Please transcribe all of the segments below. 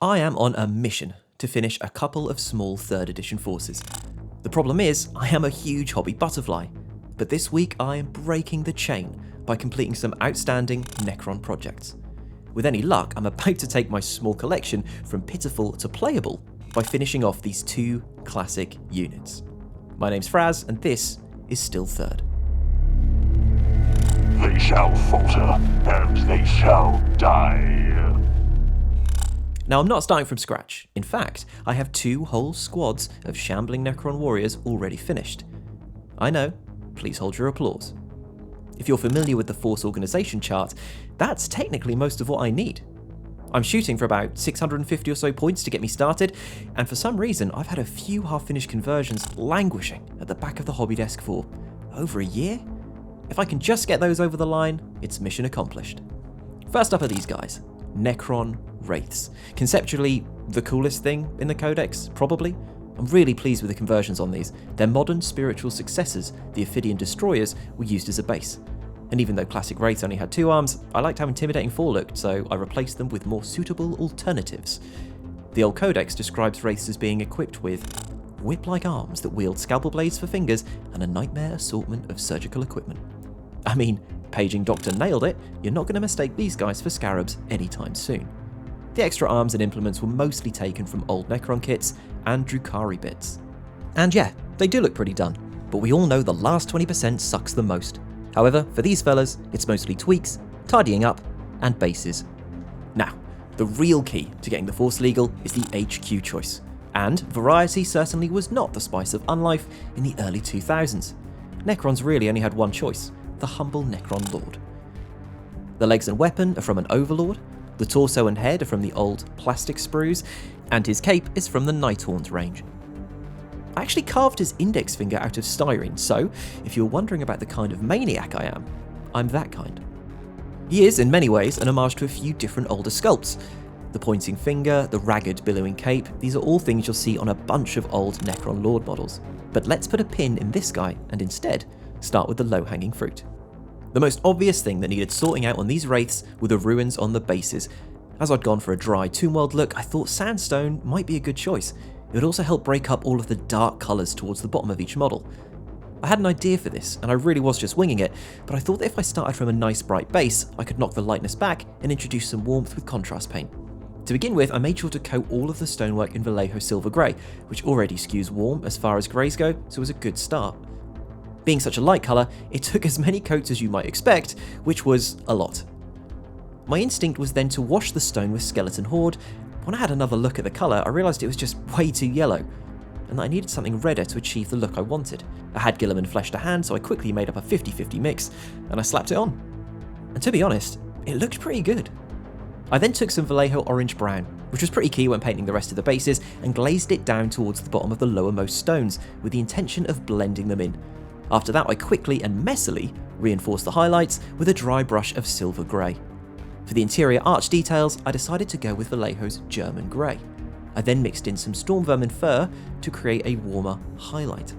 I am on a mission to finish a couple of small 3rd edition forces. The problem is, I am a huge hobby butterfly, but this week I am breaking the chain by completing some outstanding Necron projects. With any luck, I'm about to take my small collection from pitiful to playable by finishing off these 2 classic units. My name's Fraz, and this is still 3rd. They shall falter, and they shall die. Now, I'm not starting from scratch. In fact, I have 2 whole squads of shambling Necron warriors already finished. I know, please hold your applause. If you're familiar with the force organization chart, that's technically most of what I need. I'm shooting for about 650 or so points to get me started, and for some reason I've had a few half-finished conversions languishing at the back of the hobby desk for over a year? If I can just get those over the line, it's mission accomplished. First up are these guys, Nekron Wraiths. Conceptually, the coolest thing in the codex, probably. I'm really pleased with the conversions on these. They're modern spiritual successors the Ophidian destroyers were used as a base. And even though classic Wraiths only had 2 arms, I liked how intimidating 4 looked, so I replaced them with more suitable alternatives. The old codex describes Wraiths as being equipped with whip-like arms that wield scalpel blades for fingers and a nightmare assortment of surgical equipment. I mean, Paging Doctor nailed it. You're not going to mistake these guys for scarabs anytime soon. The extra arms and implements were mostly taken from old Necron kits and Drukhari bits. And yeah, they do look pretty done, but we all know the last 20% sucks the most. However, for these fellas, it's mostly tweaks, tidying up, and bases. Now, the real key to getting the Force legal is the HQ choice. And variety certainly was not the spice of unlife in the early 2000s. Necrons really only had one choice, the humble Necron Lord. The legs and weapon are from an Overlord, the torso and head are from the old plastic sprues, and his cape is from the Nighthorns range. I actually carved his index finger out of styrene, so if you're wondering about the kind of maniac I am, I'm that kind. He is, in many ways, an homage to a few different older sculpts. The pointing finger, the ragged billowing cape, these are all things you'll see on a bunch of old Necron Lord models. But let's put a pin in this guy and instead start with the Lowhanging Fruit. The most obvious thing that needed sorting out on these wraiths were the ruins on the bases. As I'd gone for a dry Tomb World look, I thought sandstone might be a good choice. It would also help break up all of the dark colours towards the bottom of each model. I had an idea for this, and I really was just winging it, but I thought that if I started from a nice bright base, I could knock the lightness back and introduce some warmth with contrast paint. To begin with, I made sure to coat all of the stonework in Vallejo Silver Grey, which already skews warm as far as greys go, so it was a good start. Being such a light colour, it took as many coats as you might expect, which was a lot. My instinct was then to wash the stone with Skeleton Horde. When I had another look at the colour, I realised it was just way too yellow, and that I needed something redder to achieve the look I wanted. I had Guilliman flesh to hand, so I quickly made up a 50-50 mix, and I slapped it on. And to be honest, it looked pretty good. I then took some Vallejo Orange Brown, which was pretty key when painting the rest of the bases, and glazed it down towards the bottom of the lowermost stones, with the intention of blending them in. After that, I quickly and messily reinforced the highlights with a dry brush of Silver Grey. For the interior arch details, I decided to go with Vallejo's German Grey. I then mixed in some Storm Vermin Fur to create a warmer highlight.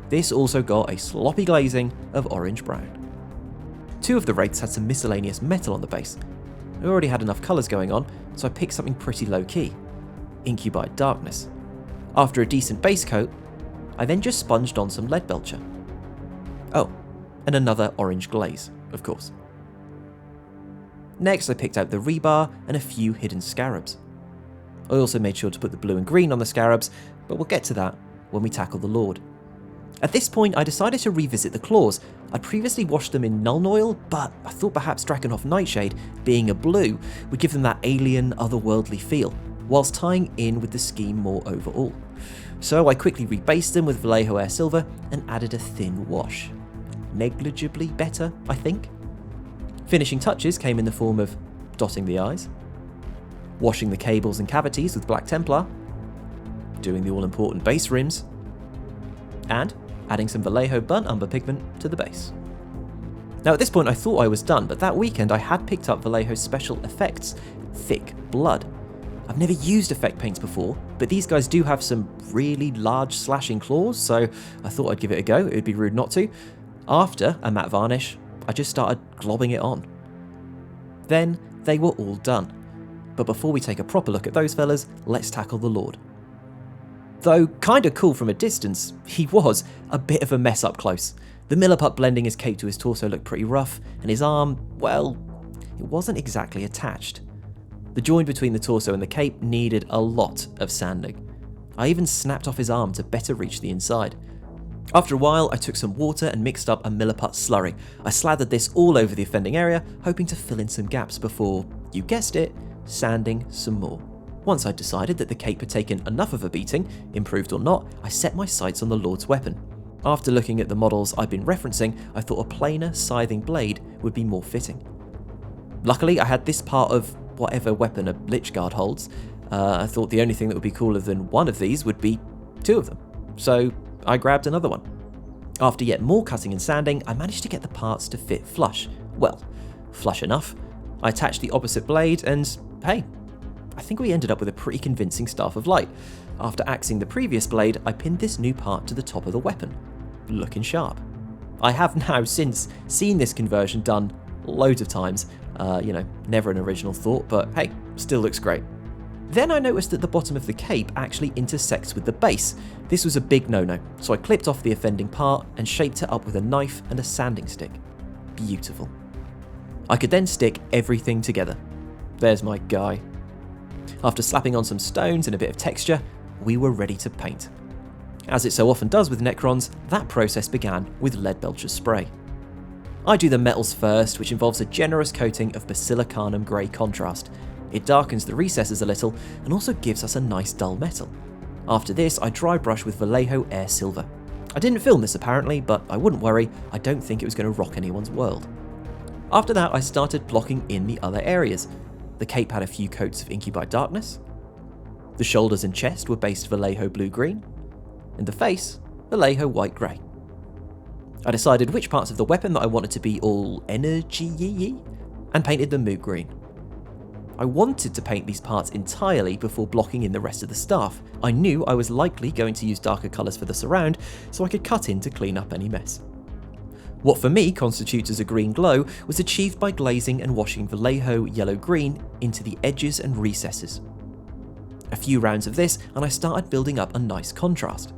This also got a sloppy glazing of Orange Brown. 2 of the wraiths had some miscellaneous metal on the base. I already had enough colours going on, so I picked something pretty low-key, Incubi Darkness. After a decent base coat, I then just sponged on some Lead Belcher. Oh, and another orange glaze, of course. Next, I picked out the rebar and a few hidden scarabs. I also made sure to put the blue and green on the scarabs, but we'll get to that when we tackle the Lord. At this point, I decided to revisit the claws. I'd previously washed them in Nuln Oil, but I thought perhaps Drakenhof Nightshade, being a blue, would give them that alien, otherworldly feel, whilst tying in with the scheme more overall. So I quickly rebased them with Vallejo Air Silver and added a thin wash. Negligibly better, I think. Finishing touches came in the form of dotting the eyes, washing the cables and cavities with Black Templar, doing the all-important base rims, and adding some Vallejo Burnt Umber pigment to the base. Now at this point I thought I was done, but that weekend I had picked up Vallejo's special effects, Thick Blood. I've never used effect paints before, but these guys do have some really large slashing claws, so I thought I'd give it a go. It would be rude not to. After a matte varnish, I just started globbing it on. Then they were all done. But before we take a proper look at those fellas, let's tackle the Lord. Though kinda cool from a distance, he was a bit of a mess up close. The milliput blending his cape to his torso looked pretty rough, and his arm, well, it wasn't exactly attached. The joint between the torso and the cape needed a lot of sanding. I even snapped off his arm to better reach the inside. After a while, I took some water and mixed up a milliput slurry. I slathered this all over the offending area, hoping to fill in some gaps before, you guessed it, sanding some more. Once I'd decided that the cape had taken enough of a beating, improved or not, I set my sights on the Lord's weapon. After looking at the models I'd been referencing, I thought a plainer, scything blade would be more fitting. Luckily, I had this part of whatever weapon a Lich Guard holds. I thought the only thing that would be cooler than one of these would be two of them. So I grabbed another one. After yet more cutting and sanding, I managed to get the parts to fit flush. Well, flush enough. I attached the opposite blade and, hey, I think we ended up with a pretty convincing Staff of Light. After axing the previous blade, I pinned this new part to the top of the weapon. Looking sharp. I have now since seen this conversion done loads of times. Never an original thought, but hey, still looks great. Then I noticed that the bottom of the cape actually intersects with the base. This was a big no-no, so I clipped off the offending part and shaped it up with a knife and a sanding stick. Beautiful. I could then stick everything together. There's my guy. After slapping on some stones and a bit of texture, we were ready to paint. As it so often does with Necrons, that process began with Leadbelcher's spray. I do the metals first, which involves a generous coating of Basilicanum Grey contrast. It darkens the recesses a little and also gives us a nice dull metal. After this, I dry brush with Vallejo Air Silver. I didn't film this apparently, but I wouldn't worry, I don't think it was going to rock anyone's world. After that, I started blocking in the other areas. The cape had a few coats of Incubi Darkness. The shoulders and chest were based Vallejo Blue-Green. And the face, Vallejo White-Grey. I decided which parts of the weapon that I wanted to be all energy-y and painted them moot green. I wanted to paint these parts entirely before blocking in the rest of the staff. I knew I was likely going to use darker colours for the surround, so I could cut in to clean up any mess. What for me constitutes as a green glow was achieved by glazing and washing Vallejo yellow-green into the edges and recesses. A few rounds of this and I started building up a nice contrast.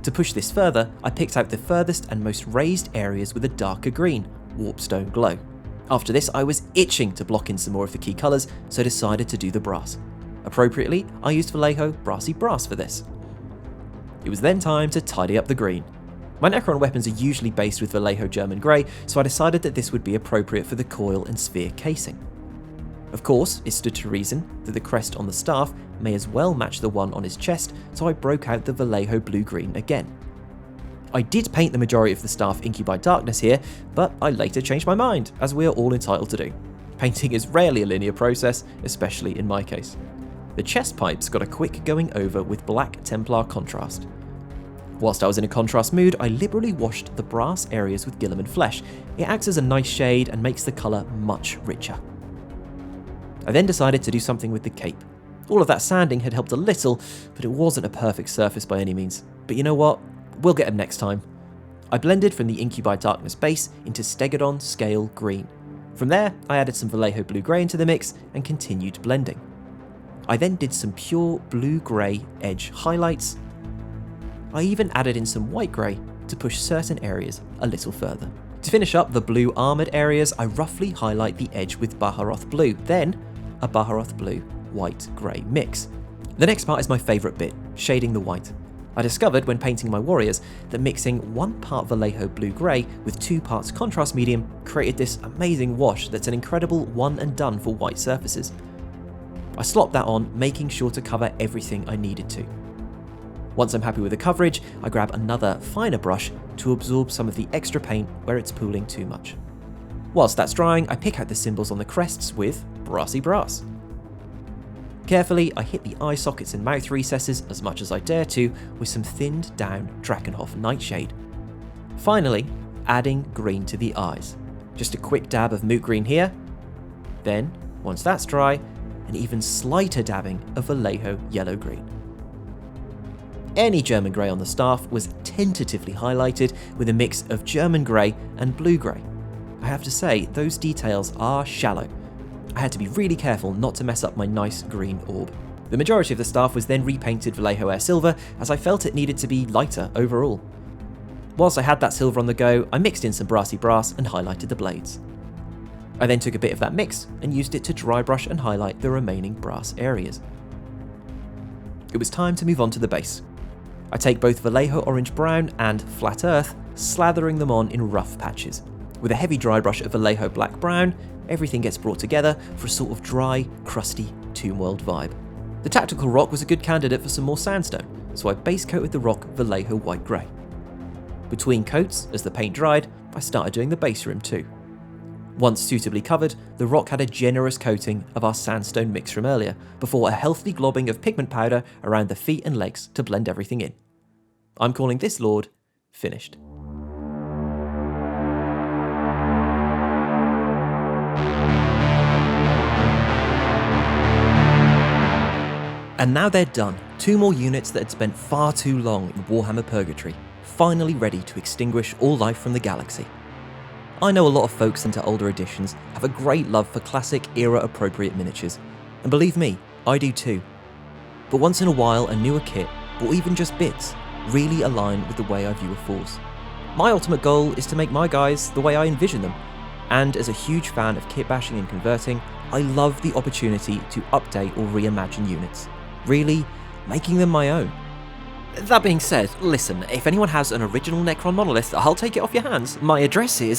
To push this further, I picked out the furthest and most raised areas with a darker green, warpstone glow. After this, I was itching to block in some more of the key colours, so decided to do the brass. Appropriately, I used Vallejo Brassy Brass for this. It was then time to tidy up the green. My Necron weapons are usually based with Vallejo German Grey, so I decided that this would be appropriate for the coil and sphere casing. Of course, it stood to reason that the crest on the staff may as well match the one on his chest, so I broke out the Vallejo Blue-Green again. I did paint the majority of the staff Incubi Darkness here, but I later changed my mind, as we are all entitled to do. Painting is rarely a linear process, especially in my case. The chest pipes got a quick going over with black Templar contrast. Whilst I was in a contrast mood, I liberally washed the brass areas with Guilliman Flesh. It acts as a nice shade and makes the colour much richer. I then decided to do something with the cape. All of that sanding had helped a little, but it wasn't a perfect surface by any means. But you know what? We'll get them next time. I blended from the Incubi Darkness base into Stegodon Scale Green. From there, I added some Vallejo Blue-Grey into the mix and continued blending. I then did some pure blue-grey edge highlights. I even added in some white-grey to push certain areas a little further. To finish up the blue armoured areas, I roughly highlight the edge with Baharoth Blue, then a Baharoth Blue white-grey mix. The next part is my favourite bit, shading the white. I discovered when painting my warriors that mixing 1 part Vallejo Blue-Grey with 2 parts contrast medium created this amazing wash that's an incredible one and done for white surfaces. I slopped that on, making sure to cover everything I needed to. Once I'm happy with the coverage, I grab another finer brush to absorb some of the extra paint where it's pooling too much. Whilst that's drying, I pick out the symbols on the crests with Brassy Brass. Carefully, I hit the eye sockets and mouth recesses as much as I dare to with some thinned down Drakenhof Nightshade. Finally, adding green to the eyes. Just a quick dab of moot green here. Then, once that's dry, an even slighter dabbing of Vallejo Yellow-Green. Any German Grey on the staff was tentatively highlighted with a mix of German Grey and Blue-Grey. I have to say, those details are shallow. I had to be really careful not to mess up my nice green orb. The majority of the staff was then repainted Vallejo Air Silver, as I felt it needed to be lighter overall. Whilst I had that silver on the go, I mixed in some brassy brass and highlighted the blades. I then took a bit of that mix and used it to dry brush and highlight the remaining brass areas. It was time to move on to the base. I take both Vallejo Orange Brown and Flat Earth, slathering them on in rough patches. With a heavy dry brush of Vallejo Black Brown, everything gets brought together for a sort of dry, crusty Tomb World vibe. The tactical rock was a good candidate for some more sandstone, so I base coated the rock Vallejo White Grey. Between coats, as the paint dried, I started doing the base rim too. Once suitably covered, the rock had a generous coating of our sandstone mix from earlier, before a healthy globbing of pigment powder around the feet and legs to blend everything in. I'm calling this lord finished. And now they're done. 2 more units that had spent far too long in Warhammer Purgatory, finally ready to extinguish all life from the galaxy. I know a lot of folks into older editions have a great love for classic era-appropriate miniatures, and believe me, I do too. But once in a while a newer kit, or even just bits, really align with the way I view a force. My ultimate goal is to make my guys the way I envision them, and as a huge fan of kit bashing and converting, I love the opportunity to update or reimagine units, really making them my own. That being said, listen, if anyone has an original Necron monolith, I'll take it off your hands. My address is